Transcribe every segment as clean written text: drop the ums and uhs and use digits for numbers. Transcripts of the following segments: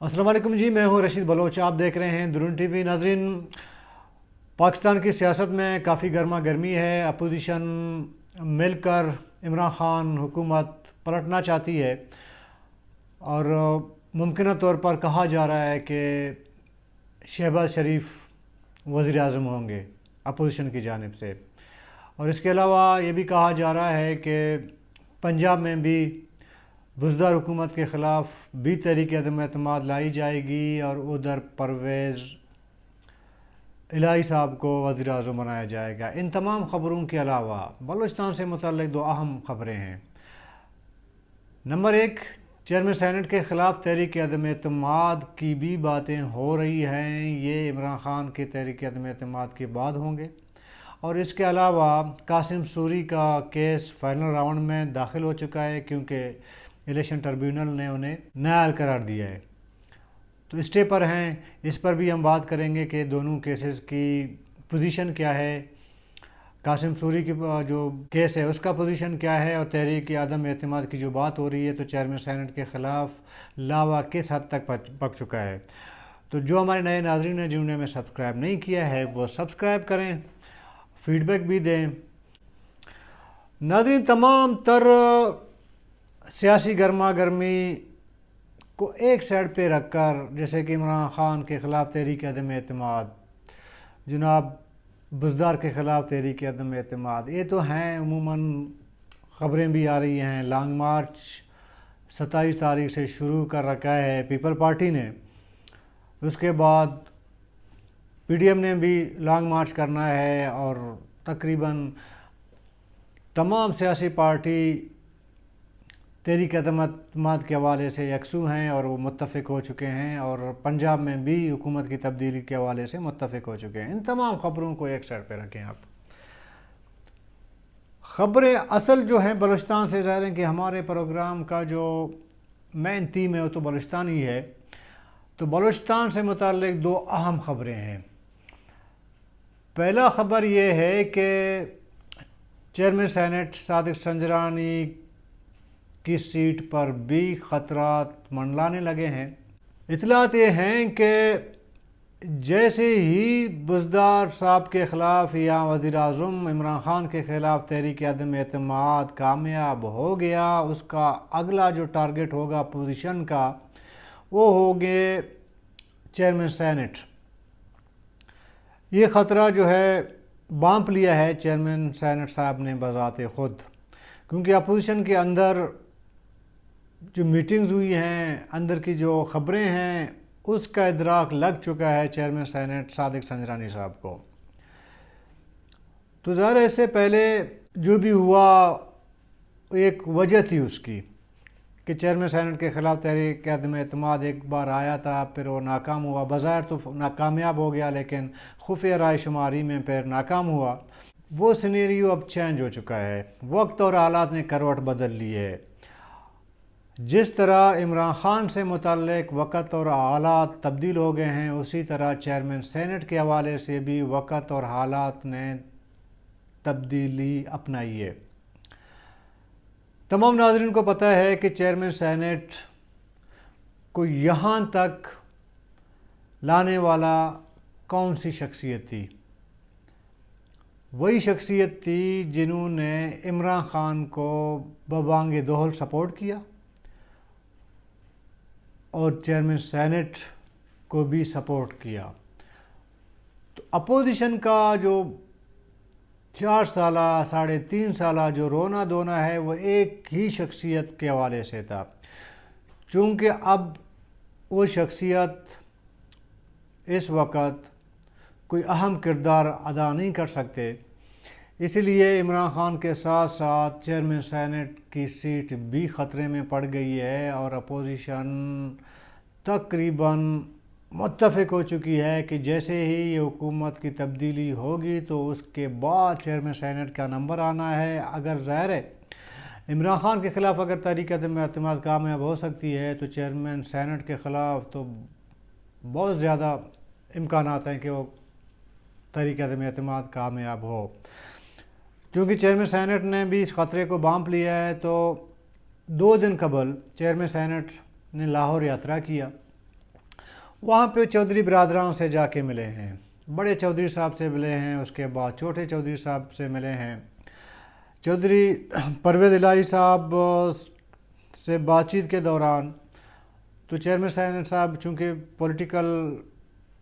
अस्सलाम वालेकुम जी, मैं हूं रशीद बलोच। आप देख रहे हैं दुरून टीवी। नाजरीन, पाकिस्तान की सियासत में काफ़ी गर्मा गर्मी है। अपोजिशन मिलकर इमरान ख़ान हुकूमत पलटना चाहती है और मुमकिन तौर पर कहा जा रहा है कि शहबाज शरीफ वज़ीर आज़म होंगे अपोजिशन की जानिब से। और इसके अलावा ये भी कहा जा रहा है कि पंजाब में भी बुज़दार हुकूमत के ख़िलाफ़ भी तहरीक अदम एतमाद लाई जाएगी और उधर परवेज़ इलाही साहब को वज़ीर आज़म बनाया जाएगा। इन तमाम ख़बरों के अलावा बलूचिस्तान से मुतल्लिक़ दो अहम ख़बरें हैं। नंबर एक, चेयरमैन सेनेट के ख़िलाफ़ तहरीक अदम एतमाद की भी बातें हो रही हैं। ये इमरान ख़ान के तहरीक अदम एतमाद के बाद होंगे। और इसके अलावा कासिम सूरी का केस फ़ाइनल राउंड में दाखिल हो चुका है, क्योंकि इलेक्शन ट्रिब्यूनल ने उन्हें नाअहल करार दिया है, तो स्टे पर हैं। इस पर भी हम बात करेंगे कि दोनों केसेस की पोजीशन क्या है, कासिम सूरी की जो केस है उसका पोजीशन क्या है, और तहरीक अदम एतमाद की जो बात हो रही है, तो चेयरमैन सेनेट के ख़िलाफ़ लावा किस हद तक पक चुका है। तो जो हमारे नए नाज़रीन हैं जिन्होंने हमें सब्सक्राइब नहीं किया है वो सब्सक्राइब करें, फीडबैक भी दें। नाज़रीन, तमाम तर सियासी गर्मा गर्मी को एक साइड पे रखकर, जैसे कि इमरान ख़ान के ख़िलाफ़ तहरीक अदम एतमाद, जनाब बुज़दार के ख़िलाफ़ तहरीक अदम एतमाद, ये तो हैं। अमूमन ख़बरें भी आ रही हैं। लॉन्ग मार्च 27 तारीख से शुरू कर रखा है पीपल पार्टी ने। उसके बाद पीडीएम ने भी लॉन्ग मार्च करना है और तकरीबन तमाम सियासी पार्टी तहरीक अदम एतमाद के हवाले से यकसू हैं और वो मुत्तफ़िक हो चुके हैं, और पंजाब में भी हुकूमत की तब्दीली के हवाले से मुत्तफ़िक हो चुके हैं। इन तमाम ख़बरों को एक साइड पे रखें आप। ख़बरें असल जो हैं बलूचिस्तान से, ज़ाहिर है कि हमारे प्रोग्राम का जो मेन थीम है वो तो बलूचिस्तान ही है। तो बलूचिस्तान से मुताल्लिक़ दो अहम ख़बरें हैं। पहला ख़बर ये है कि चेयरमैन सेनेट सादिक संजरानी की सीट पर भी ख़तरात मंडलाने लगे हैं। इतलात ये हैं कि जैसे ही बुज़दार साहब के ख़िलाफ़ या वज़ीर आज़म इमरान ख़ान के ख़िलाफ़ तहरीक अदम एतमाद कामयाब हो गया, उसका अगला जो टारगेट होगा पोजीशन का वो होंगे चेयरमैन सेनेट। ये ख़तरा जो है बांप लिया है चेयरमैन सेनेट साहब ने बज़ाते ख़ुद, क्योंकि अपोजिशन के अंदर जो मीटिंग्स हुई हैं, अंदर की जो ख़बरें हैं, उसका इदराक लग चुका है चेयरमैन सेनेट सादिक संजरानी साहब को। तो ज़ाहिर है इससे पहले जो भी हुआ एक वजह थी उसकी कि चेयरमैन सेनेट के ख़िलाफ़ तहरीक अदम एतमाद एक बार आया था, फिर वो नाकाम हुआ। बज़ाहिर तो नाकामयाब हो गया, लेकिन खुफिया राय शुमारी में फिर नाकाम हुआ। वो सिनेरियो अब चेंज हो चुका है। वक्त और हालात ने करवट बदल ली है। जिस तरह इमरान ख़ान से मुताल्लिक़ वक़्त और हालात तब्दील हो गए हैं, उसी तरह चेयरमैन सेनेट के हवाले से भी वक़्त और हालात ने तब्दीली अपनाई है। तमाम नाज़रीन को पता है कि चेयरमैन सेनेट को यहाँ तक लाने वाला कौन सी शख्सियत थी। वही शख्सियत थी जिन्होंने इमरान ख़ान को बबांग दोहल सपोर्ट किया और चेयरमैन सेनेट को भी सपोर्ट किया। तो अपोजिशन का जो 4 साला 3.5 साला जो रोना धोना है वो एक ही शख्सियत के हवाले से था। चूँकि अब वो शख्सियत इस वक्त कोई अहम किरदार अदा नहीं कर सकते, इसलिए इमरान ख़ान के साथ साथ चेयरमैन सेनेट की सीट भी ख़तरे में पड़ गई है और अपोजिशन तकरीबन मुत्तफ़िक हो चुकी है कि जैसे ही ये हुकूमत की तब्दीली होगी तो उसके बाद चेयरमैन सेनेट का नंबर आना है। अगर ज़ाहिर है इमरान ख़ान के ख़िलाफ़ अगर तहरीक अदम एतमाद कामयाब हो सकती है, तो चेयरमैन सेनेट के ख़िलाफ़ तो बहुत ज़्यादा इम्कानात हैं कि वो तहरीक अदम एतमाद कामयाब हो। क्योंकि चेयरमैन सेनेट ने भी इस ख़तरे को बांप लिया है। तो 2 दिन कबल चेयरमैन सेनेट ने लाहौर यात्रा किया वहाँ पे चौधरी बरदरान से जाके मिले हैं, बड़े चौधरी साहब से मिले हैं, उसके बाद छोटे चौधरी साहब से मिले हैं। चौधरी परवेज़ इलाही साहब से बातचीत के दौरान तो चेयरमैन सेनेट साहब चूँकि पॉलिटिकल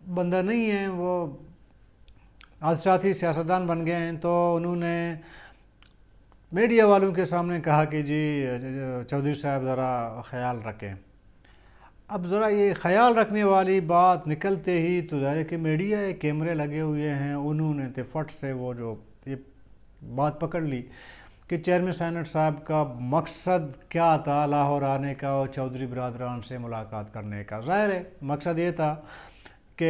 बंदा नहीं हैं, वो आज साथ ही सियासतदान बन गए हैं, तो उन्होंने मीडिया वालों के सामने कहा कि जी चौधरी साहब ज़रा ख़याल रखें। अब ज़रा ये ख़याल रखने वाली बात निकलते ही तो ज़ाहिर है कि मीडिया कैमरे लगे हुए हैं, उन्होंने तो फट से वो जो ये बात पकड़ ली कि चेयरमैन सेनेट साहब का मकसद क्या था लाहौर आने का और चौधरी बरदरान से मुलाकात करने का। ज़ाहिर है मकसद ये था कि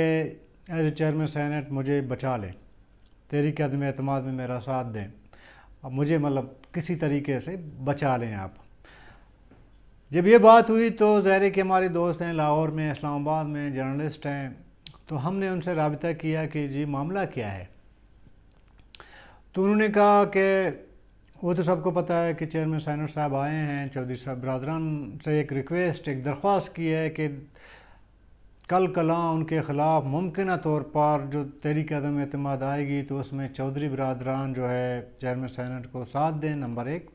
एज चेयरमैन सेनेट मुझे बचा लें, तहरीक अदम एतमाद में मेरा साथ दें, अब मुझे मतलब किसी तरीके से बचा लें आप। जब ये बात हुई तो ज़ाहिर है कि हमारे दोस्त हैं लाहौर में, इस्लामाबाद में, जर्नलिस्ट हैं, तो हमने उनसे राबिता किया कि जी मामला क्या है। तो उन्होंने कहा कि वो तो सबको पता है कि चेयरमैन सेनेट साहब आए हैं, चौधरी साहब बरदरान से एक रिक्वेस्ट, एक दरख्वास्त की है कि कल कलां उनके ख़िलाफ़ मुमकिन तौर पर जो तहरीक अदम एतमाद आएगी तो उसमें चौधरी बरदरान जो है चेयरमैन सेनेट को साथ दें, नंबर एक।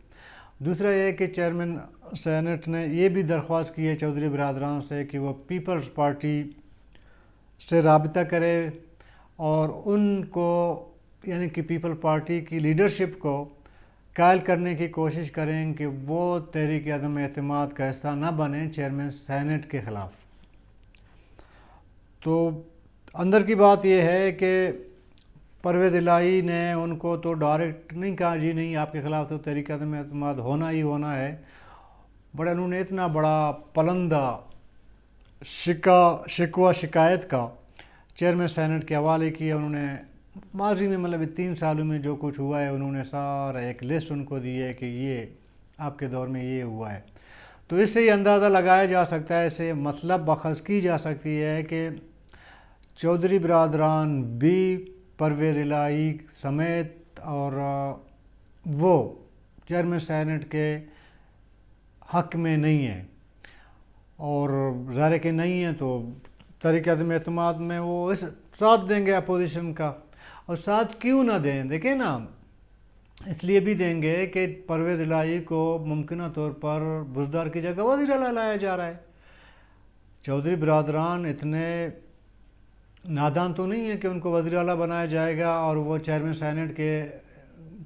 दूसरा ये कि चेयरमैन सेनेट ने ये भी दरख्वास्त की है चौधरी बरदरान से कि वो पीपल्स पार्टी से राबिता करे और उनको यानी कि पीपल पार्टी की लीडरशिप को कायल करने की कोशिश करें कि वो तहरीक अदम एतमाद का हिस्सा न बने चेयरमैन सेनेट के ख़िलाफ़। तो अंदर की बात यह है कि परवेज़ इलाही ने उनको तो डायरेक्ट नहीं कहा जी नहीं आपके ख़िलाफ़ तो तहरीक अदम एतमाद होना ही होना है, बट उन्होंने इतना बड़ा पलंदा शिकवा शिकायत का चेयरमैन सेनेट के हवाले किया। उन्होंने माजी में मतलब 3 सालों में जो कुछ हुआ है उन्होंने सारा एक लिस्ट उनको दी है कि ये आपके दौर में ये हुआ है। तो इससे ही अंदाज़ा लगाया जा सकता है, इससे मतलब बखस की जा सकती है कि चौधरी बरदरान भी परवेज़ इलाही समेत और वो चेयरमैन सेनेट के हक़ में नहीं है, और ज़ाहिर के नहीं है तो तहरीक अदम एतमाद में वो इस साथ देंगे अपोजिशन का। और साथ क्यों ना दें, देखें ना, इसलिए भी देंगे कि परवेज़ इलाही को मुमकिन तौर पर बुज़दार की जगह वज़ीर आला लाया जा रहा है। चौधरी बरदरान इतने नादान तो नहीं है कि उनको वज़ीर आला बनाया जाएगा और वो चेयरमैन सेनेट के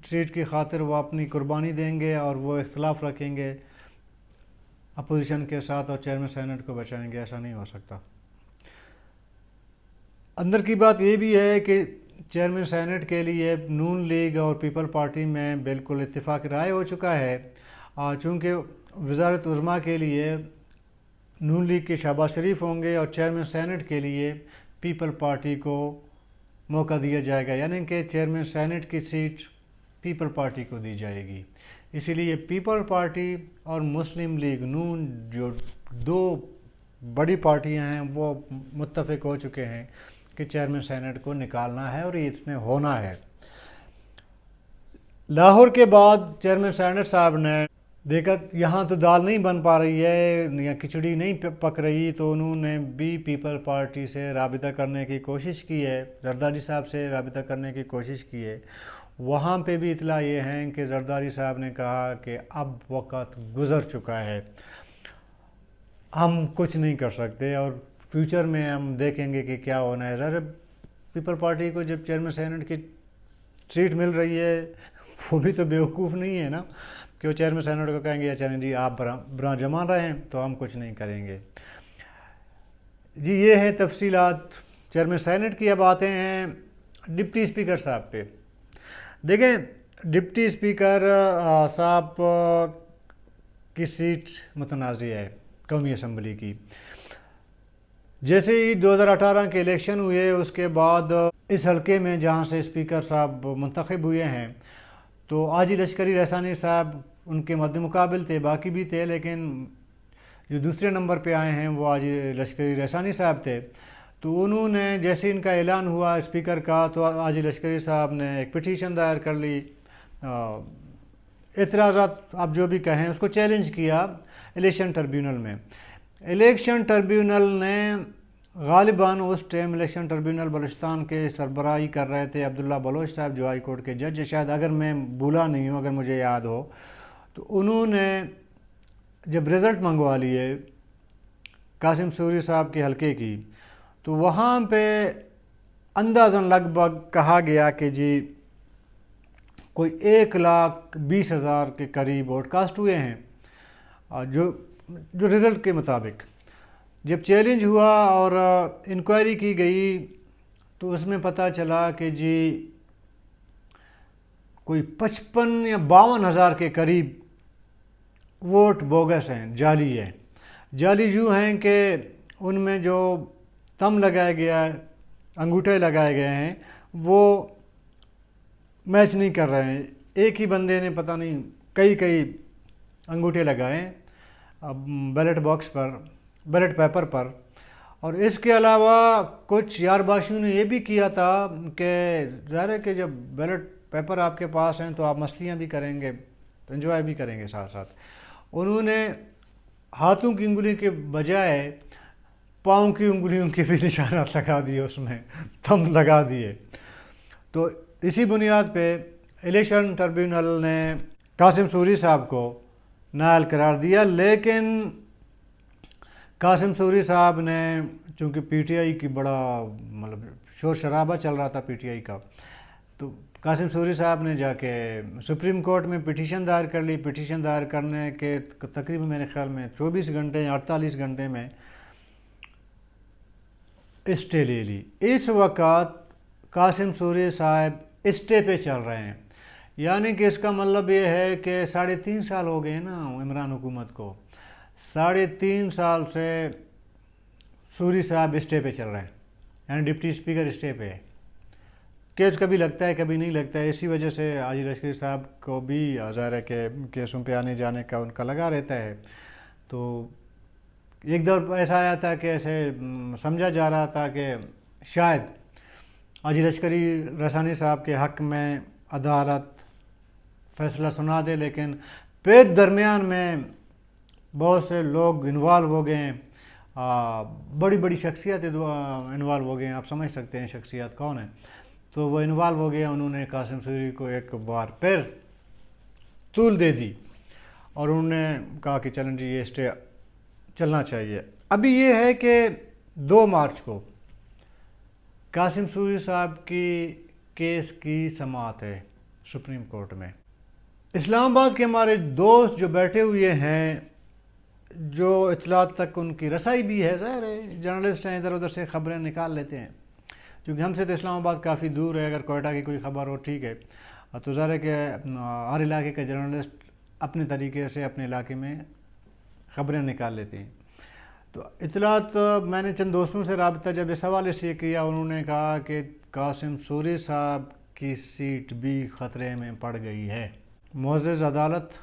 सीट की खातिर वो अपनी कुर्बानी देंगे और वो इख्तलाफ रखेंगे अपोजिशन के साथ और चेयरमैन सेनेट को बचाएंगे, ऐसा नहीं हो सकता। अंदर की बात ये भी है कि चेयरमैन सेनेट के लिए नून लीग और पीपल पार्टी में बिल्कुल इत्तेफाक राय हो चुका है। चूँकि वज़ारत उज़्मा के लिए नून लीग के शहबाज शरीफ होंगे और चेयरमैन सेनेट के लिए पीपल पार्टी को मौका दिया जाएगा, यानी कि चेयरमैन सेनेट की सीट पीपल पार्टी को दी जाएगी। इसीलिए पीपल पार्टी और मुस्लिम लीग नून जो 2 बड़ी पार्टियां हैं वो मुत्तफ़िक हो चुके हैं कि चेयरमैन सेनेट को निकालना है और ये इसमें होना है। लाहौर के बाद चेयरमैन सेनेट साहब ने देखा यहाँ तो दाल नहीं बन पा रही है या खिचड़ी नहीं पक रही, तो उन्होंने भी पीपल पार्टी से राबिता करने की कोशिश की है, जरदारी साहब से राबिता करने की कोशिश की है। वहाँ पे भी इतला ये है कि जरदारी साहब ने कहा कि अब वक्त गुज़र चुका है, हम कुछ नहीं कर सकते और फ्यूचर में हम देखेंगे कि क्या होना है। ज़रा पीपल पार्टी को जब चेयरमैन सेनेट की सीट मिल रही है वो भी तो बेवकूफ़ नहीं है ना कि वो चेयरमैन सेनेट को कहेंगे अच्छा जी आप बरा जमा रहे हैं तो हम कुछ नहीं करेंगे। जी ये है तफसीलात चेयरमैन सेनेट की। अब आते हैं डिप्टी स्पीकर साहब पे। देखें डिप्टी स्पीकर साहब की सीट मुतनाज़ी है कौमी असम्बली की। जैसे ही 2018 के इलेक्शन हुए उसके बाद इस हलके में जहाँ से स्पीकर साहब मुंतखब हुए हैं तो आजी लश्करी रहसानी साहब उनके मद्दे मुकाबिल थे, बाकी भी थे, लेकिन जो दूसरे नंबर पे आए हैं वो आजी लश्करी रहसानी साहब थे। तो उन्होंने जैसे इनका ऐलान हुआ स्पीकर का तो आजी लश्करी साहब ने एक पिटीशन दायर कर ली, एतराज़ात आप जो भी कहें उसको चैलेंज किया इलेक्शन ट्रिब्यूनल में। इलेक्शन ट्रिब्यूनल ने غالباً اس ٹائم الیکشن ٹربیونل بلوچستان کے سربراہی کر رہے تھے عبداللہ بلوچ صاحب جو ہائی کورٹ کے جج، شاید اگر میں بھولا نہیں ہوں، اگر مجھے یاد ہو تو انہوں نے جب رزلٹ منگوا لیے قاسم سوری صاحب کے حلقے کی تو وہاں پہ اندازاً لگ بھگ کہا گیا کہ جی کوئی 1,20,000 کے قریب ووٹ کاسٹ ہوئے ہیں، جو رزلٹ کے مطابق جب چیلنج ہوا اور انکوائری کی گئی تو اس میں پتہ چلا کہ جی کوئی 55 یا 52,000 کے قریب ووٹ بوگس ہیں، جعلی ہیں۔ جعلی یوں ہیں کہ ان میں جو تم لگایا گیا ہے، انگوٹھے لگائے گئے ہیں، وہ میچ نہیں کر رہے ہیں۔ ایک ہی بندے نے پتہ نہیں کئی انگوٹھے لگائے ہیں بیلٹ باکس پر، بیلٹ پیپر پر۔ اور اس کے علاوہ کچھ یار باشیوں نے یہ بھی کیا تھا کہ ظاہر ہے کہ جب بیلٹ پیپر آپ کے پاس ہیں تو آپ مستیاں بھی کریں گے، انجوائے بھی کریں گے ساتھ ساتھ۔ انہوں نے ہاتھوں کی انگلی کے بجائے پاؤں کی انگلیوں کے بھی نشانات لگا دیے، اس میں تھم لگا دیے۔ تو اسی بنیاد پہ الیکشن ٹربیونل نے قاسم سوری صاحب کو نااہل قرار دیا، لیکن قاسم سوری صاحب نے چونکہ پی ٹی آئی کی بڑا شور شرابہ چل رہا تھا پی ٹی آئی کا، تو قاسم سوری صاحب نے جا کے سپریم کورٹ میں پٹیشن دائر کر لی۔ پٹیشن دائر کرنے کے تقریباً میرے خیال میں 24 گھنٹے یا 48 گھنٹے میں اسٹے لے لی۔ اس وقت قاسم سوری صاحب اسٹے پہ چل رہے ہیں، یعنی کہ اس کا مطلب یہ ہے کہ 3.5 سال ہو گئے نا عمران حکومت کو، 3.5 سال سے سوری صاحب اسٹے پہ چل رہے ہیں، یعنی ڈپٹی اسپیکر اسٹے پہ ہے۔ کیس کبھی لگتا ہے کبھی نہیں لگتا ہے، اسی وجہ سے حاجی لشکری صاحب کو بھی ظاہر ہے کہ کیسوں پہ آنے جانے کا ان کا لگا رہتا ہے۔ تو ایک دور ایسا آیا تھا کہ ایسے سمجھا جا رہا تھا کہ شاید حاجی لشکری رسانی صاحب کے حق میں عدالت فیصلہ سنا دے، لیکن پھر درمیان میں بہت سے لوگ انوالو ہو گئے ہیں، بڑی شخصیت انوالو ہو گئے ہیں، آپ سمجھ سکتے ہیں شخصیات کون ہیں۔ تو وہ انوالو ہو گیا، انہوں نے قاسم سوری کو ایک بار پھر طول دے دی اور انہوں نے کہا کہ چلیں جی یہ اسٹے چلنا چاہیے۔ ابھی یہ ہے کہ 2 مارچ کو قاسم سوری صاحب کی کیس کی سماعت ہے سپریم کورٹ میں۔ اسلام آباد کے ہمارے دوست جو بیٹھے ہوئے ہیں، جو اطلاعات تک ان کی رسائی بھی ہے، ظاہر ہے جرنلسٹ ہیں، ادھر ادھر سے خبریں نکال لیتے ہیں، کیونکہ ہم سے تو اسلام آباد کافی دور ہے۔ اگر کوئٹہ کی کوئی خبر ہو ٹھیک ہے، تو ظاہر ہے کہ ہر علاقے کا جرنلسٹ اپنے طریقے سے اپنے علاقے میں خبریں نکال لیتے ہیں۔ تو اطلاعات میں نے چند دوستوں سے رابطہ جب اس حوالے سے کیا، انہوں نے کہا کہ قاسم سوری صاحب کی سیٹ بھی خطرے میں پڑ گئی ہے۔ معزز عدالت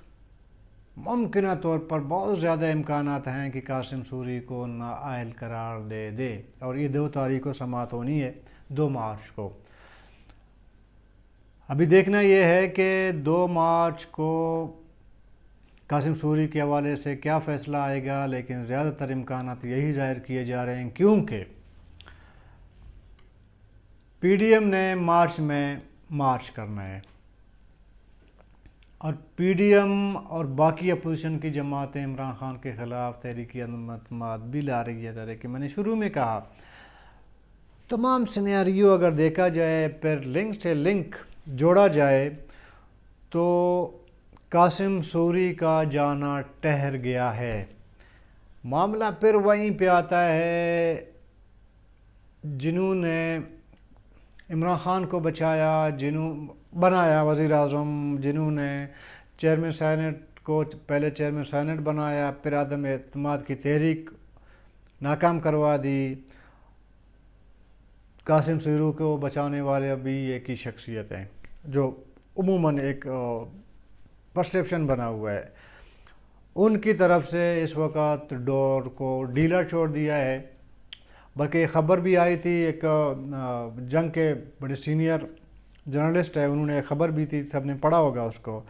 ممکنہ طور پر بہت زیادہ امکانات ہیں کہ قاسم سوری کو نااہل قرار دے اور یہ 2 تاریخ کو سماعت ہونی ہے، 2 مارچ کو۔ ابھی دیکھنا یہ ہے کہ 2 مارچ کو قاسم سوری کے حوالے سے کیا فیصلہ آئے گا، لیکن زیادہ تر امکانات یہی ظاہر کیے جا رہے ہیں کیونکہ پی ڈی ایم نے مارچ میں مارچ کرنا ہے اور پی ڈی ایم اور باقی اپوزیشن کی جماعتیں عمران خان کے خلاف تحریک عدم اعتماد بھی لا رہی ہے۔ جیسے کہ میں نے شروع میں کہا، تمام سینیریو اگر دیکھا جائے پھر لنک سے لنک جوڑا جائے تو قاسم سوری کا جانا ٹھہر گیا ہے۔ معاملہ پھر وہیں پہ آتا ہے، جنہوں نے عمران خان کو بچایا، جنہوں بنایا وزیر اعظم، جنہوں نے چیئرمین سینٹ کو پہلے چیئرمین سینٹ بنایا، پھر عدم اعتماد کی تحریک ناکام کروا دی، قاسم سوری کو بچانے والے ابھی ایک ہی شخصیت ہیں جو عموماً ایک پرسیپشن بنا ہوا ہے۔ ان کی طرف سے اس وقت ڈور کو ڈھیلا چھوڑ دیا ہے۔ بلکہ یہ خبر بھی آئی تھی، ایک جنگ کے بڑے سینئر جرنلسٹ ہے، انہوں نے ایک خبر بھی تھی، سب نے پڑھا ہوگا اس کو۔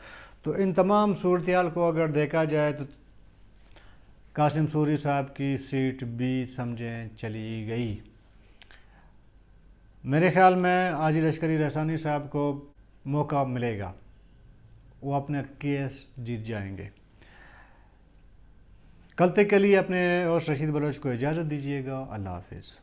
تو ان تمام صورتحال کو اگر دیکھا جائے تو قاسم سوری صاحب کی سیٹ بھی سمجھیں چلی گئی۔ میرے خیال میں آج لشکری رسانی صاحب کو موقع ملے گا، وہ اپنے کیس جیت جائیں گے۔ کل تک کے لیے اپنے اور رشید بلوچ کو اجازت دیجیے گا۔ اللہ حافظ۔